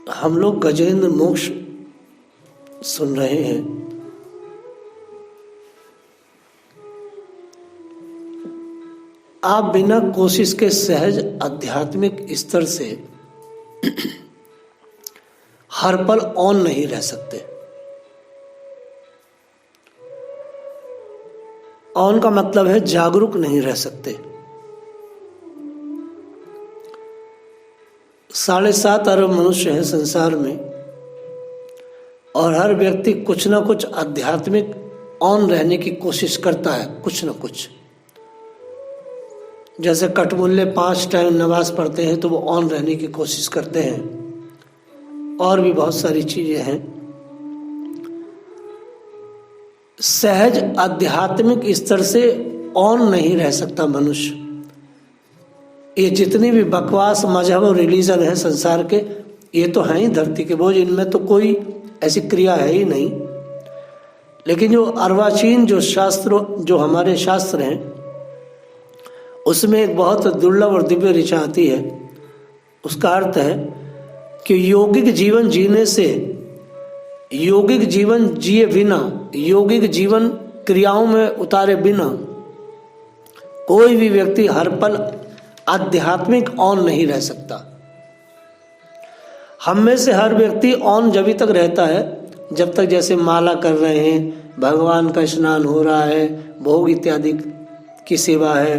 हम लोग गजेंद्र मोक्ष सुन रहे हैं। आप बिना कोशिश के सहज आध्यात्मिक स्तर से हर पल ऑन नहीं रह सकते। ऑन का मतलब है जागरूक नहीं रह सकते। 7.5 अरब मनुष्य हैं संसार में, और हर व्यक्ति कुछ ना कुछ आध्यात्मिक ऑन रहने की कोशिश करता है, कुछ ना कुछ। जैसे कटमुल्ले 5 टाइम नमाज पढ़ते हैं तो वो ऑन रहने की कोशिश करते हैं, और भी बहुत सारी चीजें हैं। सहज आध्यात्मिक स्तर से ऑन नहीं रह सकता मनुष्य। ये जितनी भी बकवास मजहब और रिलीजन है संसार के, ये तो हैं ही धरती के बोझ, इनमें तो कोई ऐसी क्रिया है ही नहीं। लेकिन जो अर्वाचीन जो शास्त्र, जो हमारे शास्त्र हैं, उसमें एक बहुत दुर्लभ और दिव्य ऋचा आती है। उसका अर्थ है कि यौगिक जीवन जीने से, यौगिक जीवन जिए बिना, यौगिक जीवन क्रियाओं में उतारे बिना कोई भी व्यक्ति हर पल आध्यात्मिक ऑन नहीं रह सकता। हम में से हर व्यक्ति ऑन जब तक रहता है जब तक जैसे माला कर रहे हैं, भगवान का स्नान हो रहा है, भोग इत्यादि की सेवा है।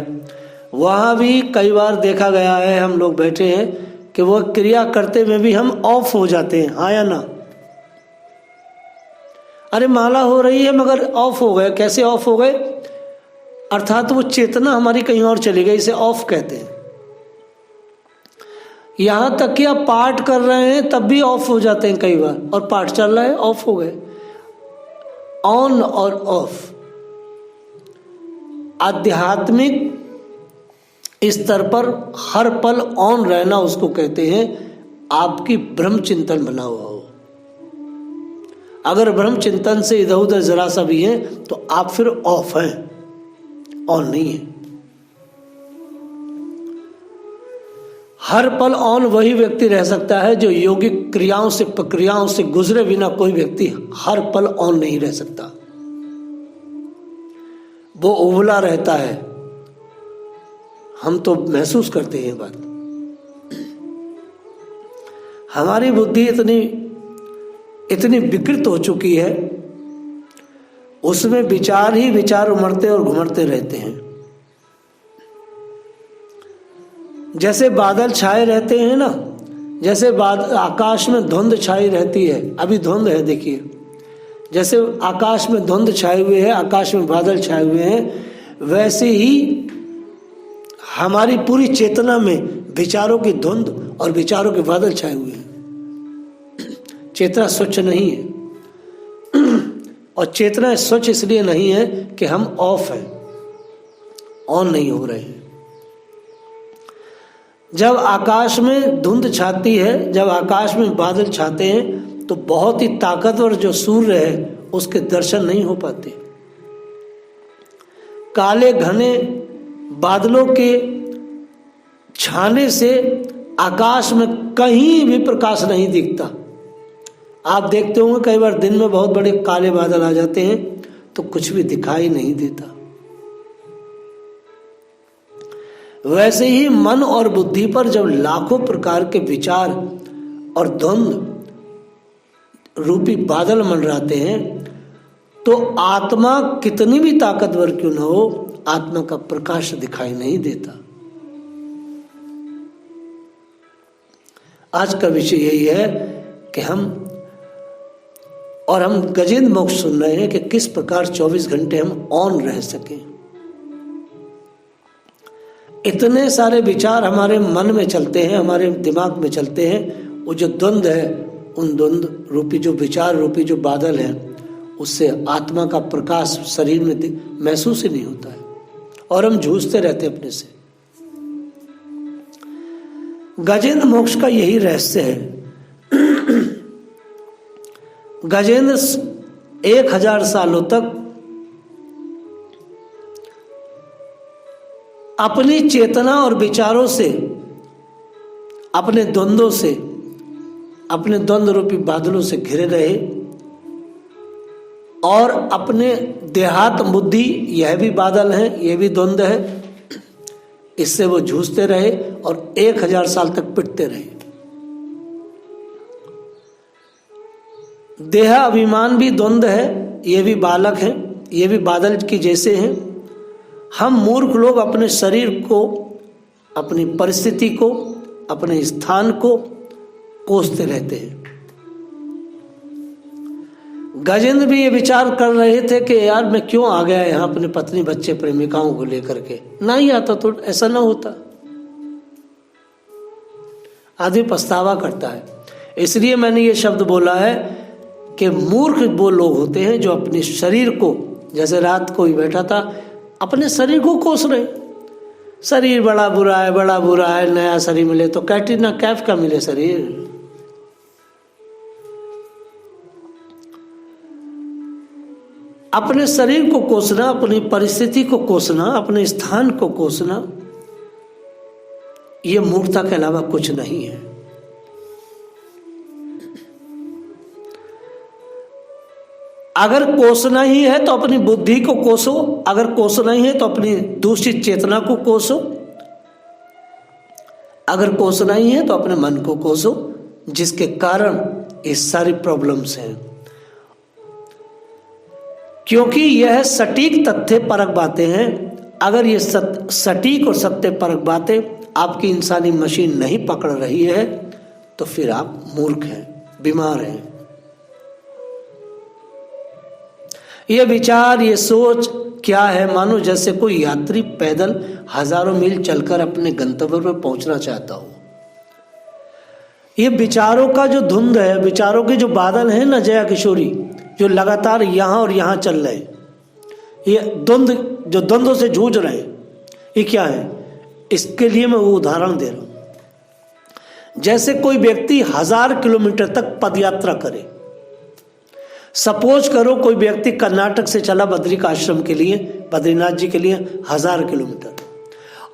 वहाँ भी कई बार देखा गया है, हम लोग बैठे हैं कि वो क्रिया करते में भी हम ऑफ हो जाते हैं, हाँ या ना? अरे माला हो रही है मगर ऑफ हो गए। कैसे ऑफ हो गए? अर्थात वो चेतना हमारी कहीं और चली गई, इसे ऑफ कहते हैं। यहां तक कि आप पाठ कर रहे हैं तब भी ऑफ हो जाते हैं कई बार, और पाठ चल रहा है ऑफ हो गए। ऑन और ऑफ आध्यात्मिक स्तर पर हर पल ऑन रहना, उसको कहते हैं आपकी ब्रह्म चिंतन बना हुआ हो। अगर ब्रह्म चिंतन से इधर उधर जरा सा भी है तो आप फिर ऑफ हैं, ऑन नहीं है। हर पल ऑन वही व्यक्ति रह सकता है जो योगिक क्रियाओं से, प्रक्रियाओं से गुजरे बिना कोई व्यक्ति हर पल ऑन नहीं रह सकता। वो उबला रहता है। हम तो महसूस करते हैं ये बात। हमारी बुद्धि इतनी विकृत हो चुकी है, उसमें विचार ही विचार उमड़ते और घुमड़ते रहते हैं। जैसे बादल छाए रहते हैं ना, जैसे आकाश में धुंध छाई रहती है, अभी धुंध है देखिए, जैसे आकाश में धुंध छाए हुए है, आकाश में बादल छाए हुए हैं, वैसे ही हमारी पूरी चेतना में विचारों की धुंध और विचारों के बादल छाए हुए हैं। चेतना स्वच्छ नहीं है, और चेतना स्वच्छ इसलिए नहीं है कि हम ऑफ हैं, ऑन नहीं हो रहे हैं। जब आकाश में धुंध छाती है, जब आकाश में बादल छाते हैं, तो बहुत ही ताकतवर जो सूर्य है उसके दर्शन नहीं हो पाते। काले घने बादलों के छाने से आकाश में कहीं भी प्रकाश नहीं दिखता। आप देखते होंगे कई बार दिन में बहुत बड़े काले बादल आ जाते हैं तो कुछ भी दिखाई नहीं देता। वैसे ही मन और बुद्धि पर जब लाखों प्रकार के विचार और द्वंद रूपी बादल मंडराते हैं, तो आत्मा कितनी भी ताकतवर क्यों न हो, आत्मा का प्रकाश दिखाई नहीं देता। आज का विषय यही है कि हम गजेंद्र मोक्ष सुन रहे हैं कि किस प्रकार 24 घंटे हम ऑन रह सकें। इतने सारे विचार हमारे मन में चलते हैं, हमारे दिमाग में चलते हैं। वो जो द्वंद है, उन द्वंद रूपी जो विचार रूपी जो बादल है, उससे आत्मा का प्रकाश शरीर में महसूस ही नहीं होता है, और हम जूझते रहते अपने से। गजेंद्र मोक्ष का यही रहस्य है। गजेंद्र 1000 सालों तक अपनी चेतना और विचारों से, अपने द्वंद्वों से अपने द्वंद्व रूपी बादलों से घिरे रहे और अपने देहात बुद्धि, यह भी बादल है, यह भी द्वंद्व है, इससे वो जूझते रहे और 1000 साल तक पिटते रहे। देह अभिमान भी द्वंद्व है, ये भी बालक है, ये भी बादल की जैसे हैं। हम मूर्ख लोग अपने शरीर को, अपनी परिस्थिति को, अपने स्थान को कोसते रहते हैं। गजेंद्र भी ये विचार कर रहे थे कि यार मैं क्यों आ गया यहाँ अपने पत्नी बच्चे प्रेमिकाओं को लेकर के, ना ही आता तो ऐसा ना होता। आदमी पछतावा करता है। इसलिए मैंने ये शब्द बोला है कि मूर्ख वो लोग होते हैं जो अपने शरीर को, जैसे रात को ही बैठा था, अपने शरीर को कोस रहे। शरीर बड़ा बुरा है, बड़ा बुरा है, नया शरीर मिले तो कैटरीना कैफ का मिले शरीर। अपने शरीर को कोसना, अपनी परिस्थिति को कोसना, अपने स्थान को कोसना, ये मूर्खता के अलावा कुछ नहीं है। अगर कोसना ही है तो अपनी बुद्धि को कोसो, अगर कोसना ही है तो अपनी दूषित चेतना को कोसो, अगर कोसना ही है तो अपने मन को कोसो, जिसके कारण ये सारी प्रॉब्लम्स हैं। क्योंकि यह सटीक तथ्य परक बातें हैं। अगर ये सटीक और सत्य परक बातें आपकी इंसानी मशीन नहीं पकड़ रही है तो फिर आप मूर्ख हैं, बीमार हैं। ये विचार, ये सोच क्या है? मानो जैसे कोई यात्री पैदल हजारों मील चलकर अपने गंतव्य पर पहुंचना चाहता हो। ये विचारों का जो धुंध है, विचारों के जो बादल हैं ना जया किशोरी, जो लगातार यहां और यहां चल रहे, ये द्वंद्व से जूझ रहे हैं, ये क्या है? इसके लिए मैं वो उदाहरण दे रहा हूं। जैसे कोई व्यक्ति 1000 किलोमीटर तक पदयात्रा करे। सपोज करो कोई व्यक्ति कर्नाटक से चला बद्रिक आश्रम के लिए, बद्रीनाथ जी के लिए 1000 किलोमीटर,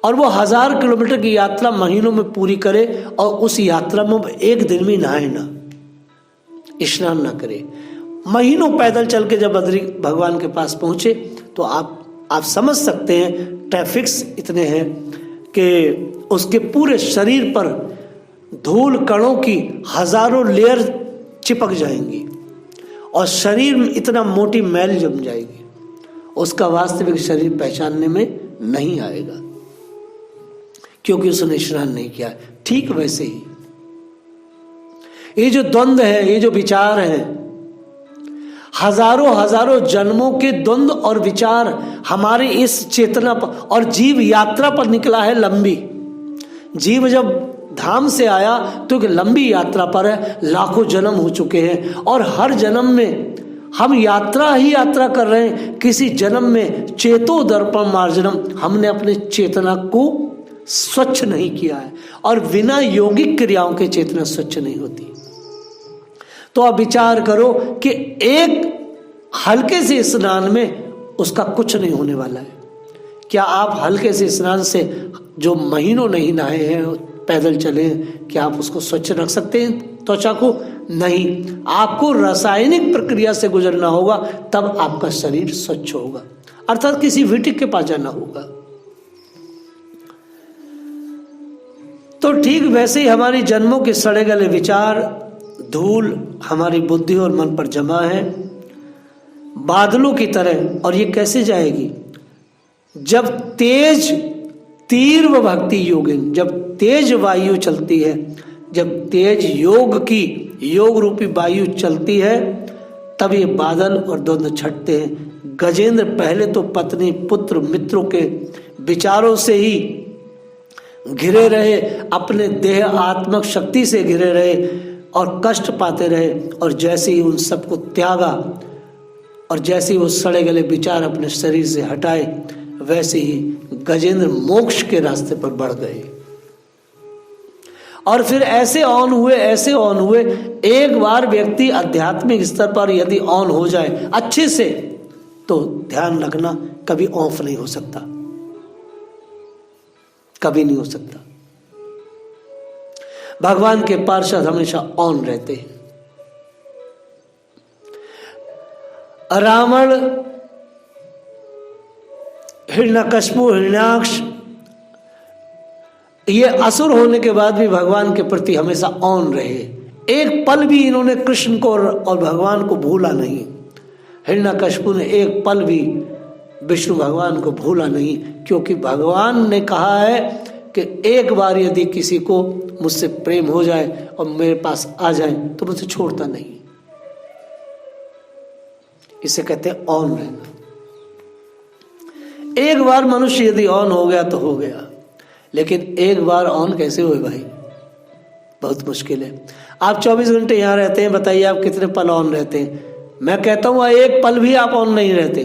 और वो 1000 किलोमीटर की यात्रा महीनों में पूरी करे और उस यात्रा में एक दिन भी नहाए ना, स्नान ना करे, महीनों पैदल चल के जब बद्री भगवान के पास पहुंचे तो आप समझ सकते हैं ट्रैफिक्स इतने हैं कि उसके पूरे शरीर पर धूल कणों की हजारों लेयर चिपक जाएंगी और शरीर में इतना मोटी मैल जम जाएगी, उसका वास्तविक शरीर पहचानने में नहीं आएगा, क्योंकि उसने स्नान नहीं किया। ठीक वैसे ही ये जो द्वंद्व है, ये जो विचार है, हजारों जन्मों के द्वंद्व और विचार हमारे इस चेतना पर, और जीव यात्रा पर निकला है लंबी। जीव जब धाम से आया तो एक लंबी यात्रा पर है, लाखों जन्म हो चुके हैं और हर जन्म में हम यात्रा ही यात्रा कर रहे हैं। किसी जन्म में चेतो दर्पण मार्जनम, हमने अपने चेतना को स्वच्छ नहीं किया है, और बिना योगिक क्रियाओं के चेतना स्वच्छ नहीं होती। तो आप विचार करो कि एक हल्के से स्नान में उसका कुछ नहीं होने वाला है। क्या आप हल्के से स्नान से जो महीनों नहीं नहाए हैं, पैदल चले, क्या आप उसको स्वच्छ रख सकते हैं त्वचा को? नहीं, आपको रासायनिक प्रक्रिया से गुजरना होगा, तब आपका शरीर स्वच्छ होगा, अर्थात किसी विटिक के पास जाना होगा। तो ठीक वैसे ही हमारी जन्मों के सड़े गले विचार, धूल हमारी बुद्धि और मन पर जमा है बादलों की तरह, और ये कैसे जाएगी? जब तेज तीव्र भक्ति योगिन, जब तेज वायु चलती है, जब तेज योग की योग रूपी वायु चलती है, तब ये बादल और द्वंद्व छटते हैं। गजेंद्र पहले तो पत्नी, पुत्र, मित्रों के विचारों से ही घिरे रहे, अपने देह आत्मक शक्ति से घिरे रहे और कष्ट पाते रहे, और जैसे ही उन सबको त्यागा और जैसे ही वो सड़े गले विचार अपने शरीर से हटाए, वैसे ही गजेंद्र मोक्ष के रास्ते पर बढ़ गए। और फिर ऐसे ऑन हुए। एक बार व्यक्ति आध्यात्मिक स्तर पर यदि ऑन हो जाए अच्छे से, तो ध्यान रखना कभी ऑफ नहीं हो सकता, कभी नहीं हो सकता। भगवान के पार्षद हमेशा ऑन रहते हैं। रावण, हिरण्यकश्यप, हिरण्याक्ष, ये असुर होने के बाद भी भगवान के प्रति हमेशा ऑन रहे। एक पल भी इन्होंने कृष्ण को और भगवान को भूला नहीं। हिरण्यकश्यप ने एक पल भी विष्णु भगवान को भूला नहीं, क्योंकि भगवान ने कहा है कि एक बार यदि किसी को मुझसे प्रेम हो जाए और मेरे पास आ जाए तो मुझे छोड़ता नहीं। इसे कहते हैं ऑन रहना। एक बार मनुष्य यदि ऑन हो गया तो हो गया, लेकिन एक बार ऑन कैसे हुए भाई? बहुत मुश्किल है। आप 24 घंटे यहां रहते हैं, बताइए आप कितने पल ऑन रहते हैं? मैं कहता हूं एक पल भी आप ऑन नहीं रहते।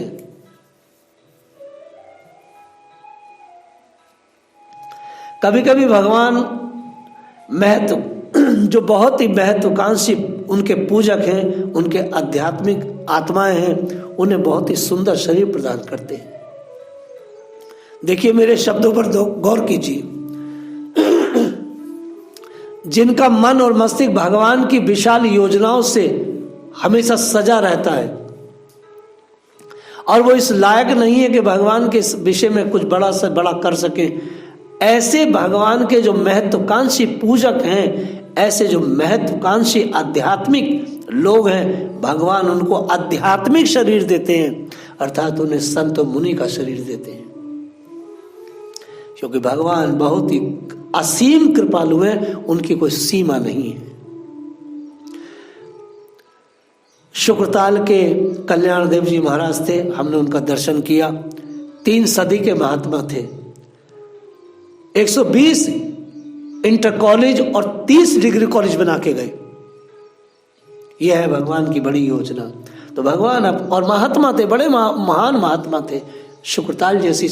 कभी कभी भगवान महत्व, जो बहुत ही महत्वाकांक्षी उनके पूजक हैं, उनके आध्यात्मिक आत्माएं हैं, उन्हें बहुत ही सुंदर शरीर प्रदान करते हैं। देखिए मेरे शब्दों पर गौर कीजिए। जिनका मन और मस्तिष्क भगवान की विशाल योजनाओं से हमेशा सजा रहता है और वो इस लायक नहीं है कि भगवान के विषय में कुछ बड़ा से बड़ा कर सके, ऐसे भगवान के जो महत्वाकांक्षी पूजक हैं, ऐसे जो महत्वाकांक्षी आध्यात्मिक लोग हैं, भगवान उनको आध्यात्मिक शरीर देते हैं, अर्थात उन्हें संत मुनि का शरीर देते हैं। क्योंकि भगवान बहुत ही असीम कृपालु हैं, उनकी कोई सीमा नहीं है। शुक्रताल के कल्याण देव जी महाराज थे, हमने उनका दर्शन किया। 3 सदी के महात्मा थे। 120 इंटर कॉलेज और 30 डिग्री कॉलेज बना के गए। यह है भगवान की बड़ी योजना। तो भगवान और महात्मा थे, बड़े महान महात्मा थे। शुक्रताल जैसी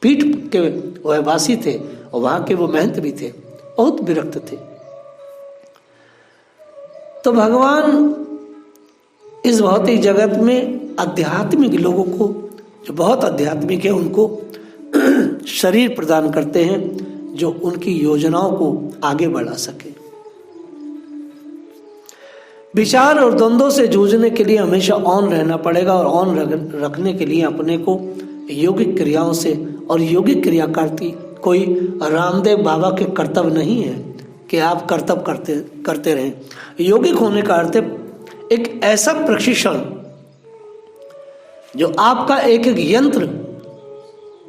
पीठ के वह वासी थे और वहां के वो महंत भी थे, बहुत विरक्त थे। तो भगवान इस भौतिक जगत में आध्यात्मिक लोगों को, जो बहुत आध्यात्मिक है, उनको शरीर प्रदान करते हैं जो उनकी योजनाओं को आगे बढ़ा सके। विचार और द्वंद्वों से जूझने के लिए हमेशा ऑन रहना पड़ेगा, और ऑन रखने के लिए अपने को यौगिक क्रियाओं से, और यौगिक क्रिया करती कोई रामदेव बाबा के कर्तव्य नहीं है कि आप कर्तव्य करते रहें। यौगिक होने का अर्थ है एक ऐसा प्रशिक्षण जो आपका एक एक यंत्र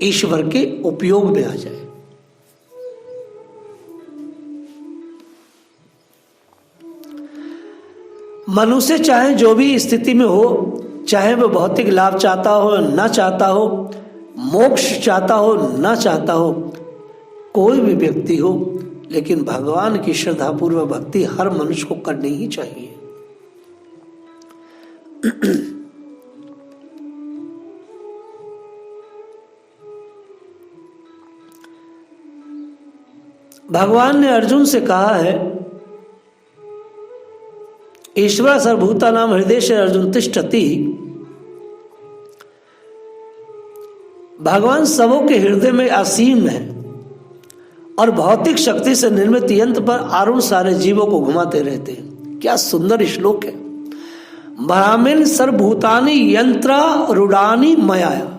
ईश्वर के उपयोग में आ जाए। मनुष्य चाहे जो भी स्थिति में हो, चाहे वह भौतिक लाभ चाहता हो ना चाहता हो, मोक्ष चाहता हो ना चाहता हो, कोई भी व्यक्ति हो, लेकिन भगवान की श्रद्धापूर्वक भक्ति हर मनुष्य को करनी ही चाहिए। भगवान ने अर्जुन से कहा है, ईश्वर सर्वभूतानां हृदय से अर्जुन तिष्ठति। भगवान सबों के हृदय में असीम है और भौतिक शक्ति से निर्मित यंत्र पर आरूढ़ सारे जीवों को घुमाते रहते हैं। क्या सुंदर श्लोक है। ब्राह्मण सर्वभूतानि यंत्रा रूढ़ानि मयाया।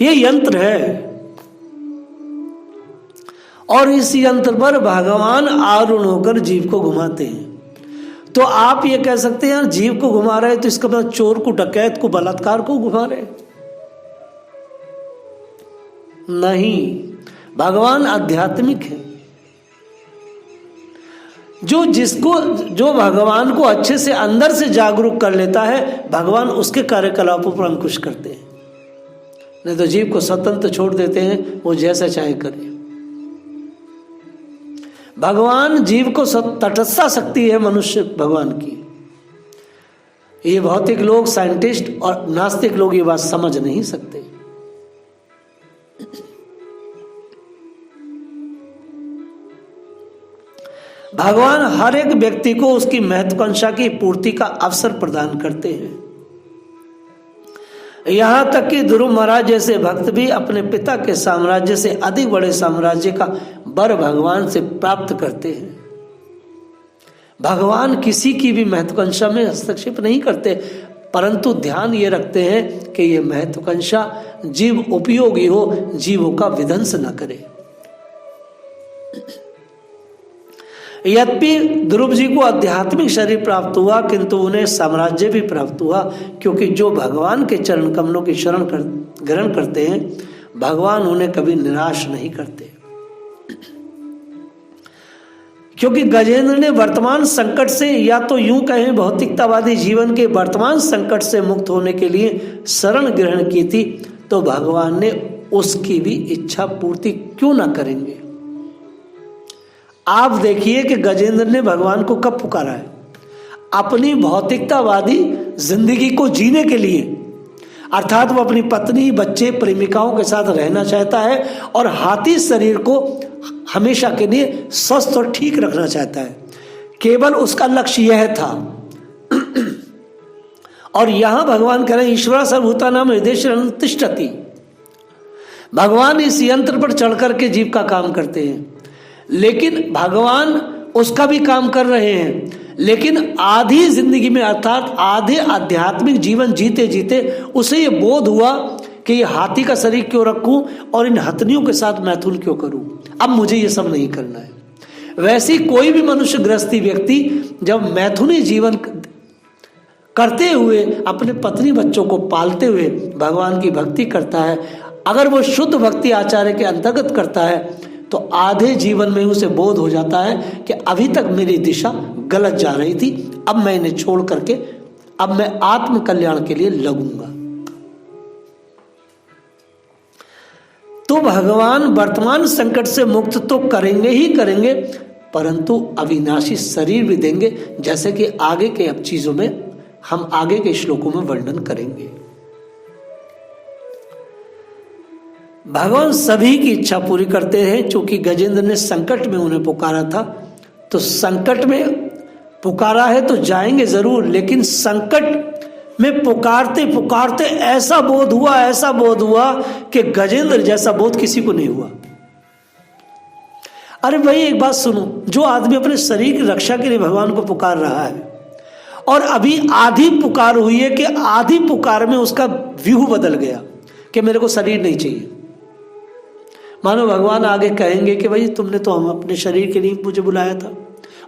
ये यंत्र है और इस यंत्र पर भगवान आरूढ़ होकर जीव को घुमाते हैं। तो आप ये कह सकते हैं जीव को घुमा रहे तो इसका मतलब चोर को, डकैत को, बलात्कार को घुमा रहे? नहीं, भगवान आध्यात्मिक है। जो भगवान को अच्छे से अंदर से जागरूक कर लेता है, भगवान उसके कार्यकलापों पर अंकुश करते हैं। नहीं तो जीव को स्वतंत्र छोड़ देते हैं, वो जैसा चाहे करे। भगवान जीव को तटस्था शक्ति है मनुष्य भगवान की। ये भौतिक लोग, साइंटिस्ट और नास्तिक लोग ये बात समझ नहीं सकते। भगवान हर एक व्यक्ति को उसकी महत्वाकांक्षा की पूर्ति का अवसर प्रदान करते हैं। यहाँ तक कि ध्रुव महाराज जैसे भक्त भी अपने पिता के साम्राज्य से अधिक बड़े साम्राज्य का वर भगवान से प्राप्त करते हैं। भगवान किसी की भी महत्वाकांक्षा में हस्तक्षेप नहीं करते, परंतु ध्यान ये रखते हैं कि ये महत्वाकांक्षा जीव उपयोगी हो, जीवों का विध्वंस न करे। यद्यपि ध्रुव जी को आध्यात्मिक शरीर प्राप्त हुआ, किंतु उन्हें साम्राज्य भी प्राप्त हुआ, क्योंकि जो भगवान के चरण कमलों की शरण ग्रहण करते हैं, भगवान उन्हें कभी निराश नहीं करते। क्योंकि गजेंद्र ने वर्तमान संकट से, या तो यूं कहें भौतिकतावादी जीवन के वर्तमान संकट से मुक्त होने के लिए शरण ग्रहण की थी, तो भगवान ने उसकी भी इच्छा पूर्ति क्यों ना करेंगे। आप देखिए कि गजेंद्र ने भगवान को कब पुकारा है, अपनी भौतिकतावादी जिंदगी को जीने के लिए, अर्थात वो अपनी पत्नी, बच्चे, प्रेमिकाओं के साथ रहना चाहता है और हाथी शरीर को हमेशा के लिए स्वस्थ और ठीक रखना चाहता है। केवल उसका लक्ष्य यह था। और यहां भगवान कह रहे हैं, ईश्वर सर्वभूतानां हृदयेषु तिष्ठति। भगवान इस यंत्र पर चढ़ करके जीव का काम करते हैं, लेकिन भगवान उसका भी काम कर रहे हैं, लेकिन आधी जिंदगी में, अर्थात आधे आध्यात्मिक जीवन जीते जीते उसे ये बोध हुआ कि ये हाथी का शरीर क्यों रखूं और इन हथनियों के साथ मैथुन क्यों करूं, अब मुझे ये सब नहीं करना है। वैसे कोई भी मनुष्य गृहस्थी व्यक्ति जब मैथुनी जीवन करते हुए, अपने पत्नी बच्चों को पालते हुए भगवान की भक्ति करता है, अगर वो शुद्ध भक्ति आचार्य के अंतर्गत करता है, तो आधे जीवन में उसे बोध हो जाता है कि अभी तक मेरी दिशा गलत जा रही थी, अब मैं इन्हें छोड़ करके अब मैं आत्म कल्याण के लिए लगूंगा। तो भगवान वर्तमान संकट से मुक्त तो करेंगे ही करेंगे, परंतु अविनाशी शरीर भी देंगे, जैसे कि आगे के अब चीजों में हम आगे के श्लोकों में वर्णन करेंगे। भगवान सभी की इच्छा पूरी करते हैं। चूंकि गजेंद्र ने संकट में उन्हें पुकारा था, तो संकट में पुकारा है तो जाएंगे जरूर, लेकिन संकट में पुकारते पुकारते ऐसा बोध हुआ कि गजेंद्र जैसा बोध किसी को नहीं हुआ। अरे भाई एक बात सुनो, जो आदमी अपने शरीर की रक्षा के लिए भगवान को पुकार रहा है, और अभी आधी पुकार हुई है कि आधी पुकार में उसका व्यू बदल गया कि मेरे को शरीर नहीं चाहिए। मानो भगवान आगे कहेंगे कि भाई तुमने तो हम अपने शरीर के लिए मुझे बुलाया था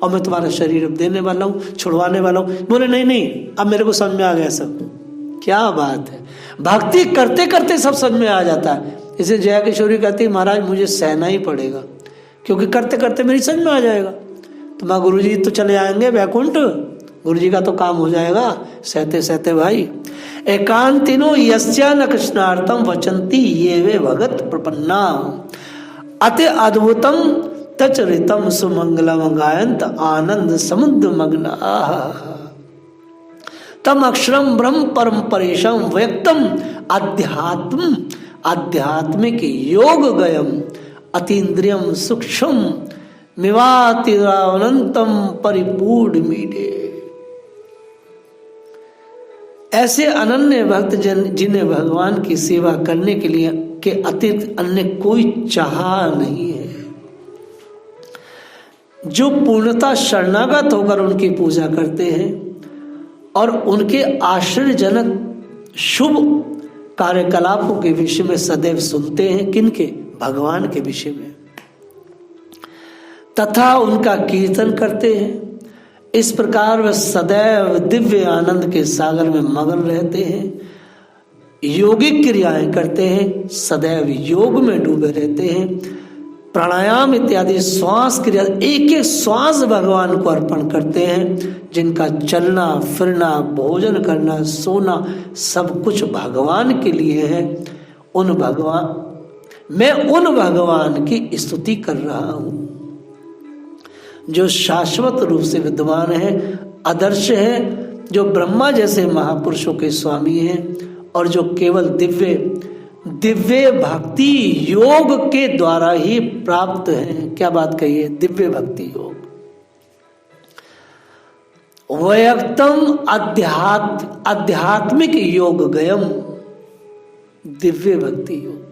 और मैं तुम्हारा शरीर अब देने वाला हूँ, छुड़वाने वाला हूँ। बोले नहीं, अब मेरे को समझ में आ गया सब। क्या बात है, भक्ति करते करते सब समझ में आ जाता है। इसे जया किशोरी कहती है, महाराज मुझे सहना ही पड़ेगा, क्योंकि करते करते मेरी समझ में आ जाएगा। तो माँ गुरु जी तो चले आएंगे वैकुंठ, गुरु जी का तो काम हो जाएगा सहते सहते। भाई एकांतिनो यस्या न कृष्णार्थम वचंती ये वे भगत प्रपन्ना अति अद्भुतम तचरितम सुमंगलम गायंत आनंद समुद्र मग्न तम अक्षरम ब्रह्म परम परेशम व्यक्तम आध्यात्मिक योग गयम अतीन्द्रियम सूक्ष्म मिवातिरानंतम परिपूर्ण मीडे। ऐसे अनन्य भक्त जन जिन्हें भगवान की सेवा करने के लिए के अतिरिक्त अन्य कोई चाह नहीं है, जो पूर्णता शरणागत होकर उनकी पूजा करते हैं और उनके आश्चर्यजनक शुभ कार्यकलापों के विषय में सदैव सुनते हैं। किनके? भगवान के विषय में, तथा उनका कीर्तन करते हैं। इस प्रकार वह सदैव दिव्य आनंद के सागर में मगन रहते हैं, योगिक क्रियाएं करते हैं, सदैव योग में डूबे रहते हैं। प्राणायाम इत्यादि श्वास क्रिया, एक एक श्वास भगवान को अर्पण करते हैं। जिनका चलना फिरना, भोजन करना, सोना सब कुछ भगवान के लिए है। मैं उन भगवान की स्तुति कर रहा हूं जो शाश्वत रूप से विद्वान है, आदर्श है, जो ब्रह्मा जैसे महापुरुषों के स्वामी हैं और जो केवल दिव्य भक्ति योग के द्वारा ही प्राप्त है। क्या बात कही है? दिव्य भक्ति योग। वयक्तम आध्यात्मिक योग गयम, दिव्य भक्ति योग।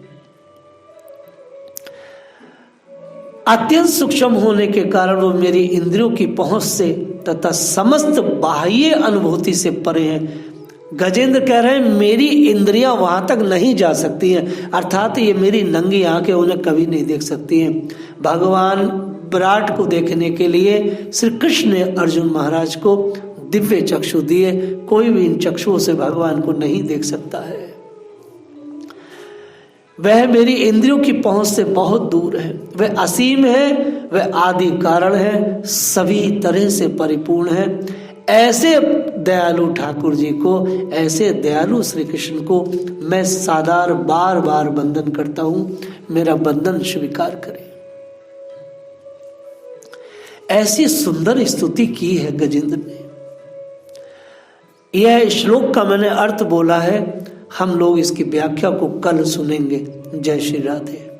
अत्यंत सूक्ष्म होने के कारण वो मेरी इंद्रियों की पहुंच से तथा समस्त बाह्य अनुभूति से परे हैं। गजेंद्र कह रहे हैं मेरी इंद्रियां वहां तक नहीं जा सकती हैं, अर्थात ये मेरी नंगी आंखें उन्हें कभी नहीं देख सकती हैं। भगवान विराट को देखने के लिए श्री कृष्ण ने अर्जुन महाराज को दिव्य चक्षु दिए। कोई भी इन चक्षुओं से भगवान को नहीं देख सकता है। वह मेरी इंद्रियों की पहुंच से बहुत दूर है, वह असीम है, वह आदि कारण है, सभी तरह से परिपूर्ण है। ऐसे दयालु ठाकुर जी को, ऐसे दयालु श्री कृष्ण को मैं सादर बार बार वंदन करता हूं, मेरा वंदन स्वीकार करें। ऐसी सुंदर स्तुति की है गजेंद्र ने। यह श्लोक का मैंने अर्थ बोला है, हम लोग इसकी व्याख्या को कल सुनेंगे। जय श्री राधे।